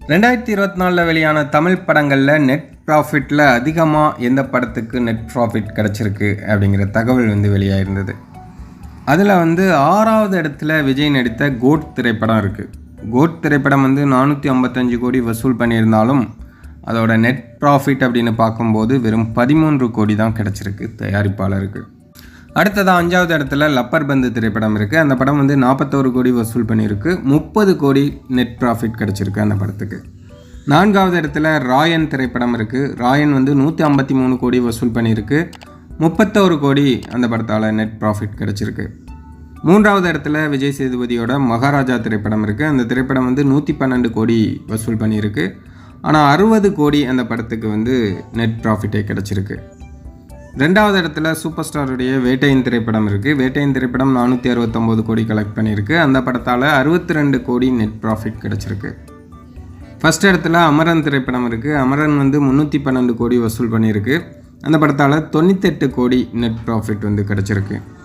2024 வெளியான தமிழ் படங்களில் நெட் ப்ராஃபிட்டில் அதிகமாக எந்த படத்துக்கு நெட் ப்ராஃபிட் கிடச்சிருக்கு அப்படிங்கிற தகவல் வெளியாயிருந்தது. அதில் 6வது இடத்துல விஜய் நடித்த கோட் திரைப்படம் இருக்குது. கோட் திரைப்படம் 455 கோடி வசூல் பண்ணியிருந்தாலும் அதோட நெட் ப்ராஃபிட் அப்படின்னு பார்க்கும்போது வெறும் 13 கோடி தான் கிடச்சிருக்கு தயாரிப்பாளருக்கு. அடுத்ததாக 5வது இடத்துல லப்பர் பந்து திரைப்படம் இருக்குது. அந்த படம் 41 கோடி வசூல் பண்ணியிருக்கு. 30 கோடி நெட் ப்ராஃபிட் கிடச்சிருக்கு அந்த படத்துக்கு. 4வது இடத்துல ராயன் திரைப்படம் இருக்குது. ராயன் 153 கோடி வசூல் பண்ணியிருக்கு. 31 கோடி அந்த படத்தால் நெட் ப்ராஃபிட் கிடச்சிருக்கு. 3வது இடத்துல விஜய் சேதுபதியோட மகாராஜா திரைப்படம் இருக்குது. அந்த திரைப்படம் 112 கோடி வசூல் பண்ணியிருக்கு. ஆனால் 60 கோடி அந்த படத்துக்கு நெட் ப்ராஃபிட்டே கிடச்சிருக்கு. 2வது இடத்துல சூப்பர் ஸ்டாருடைய வேட்டையின் திரைப்படம் இருக்குது. வேட்டையின் திரைப்படம் 469 கோடி கலெக்ட் பண்ணியிருக்கு. அந்த படத்தால் 62 கோடி நெட் ப்ராஃபிட் கிடச்சிருக்கு. ஃபஸ்ட் இடத்துல அமரன் திரைப்படம் இருக்குது. அமரன் 312 கோடி வசூல் பண்ணியிருக்கு. அந்த படத்தால் 98 கோடி நெட் ப்ராஃபிட் கிடச்சிருக்கு.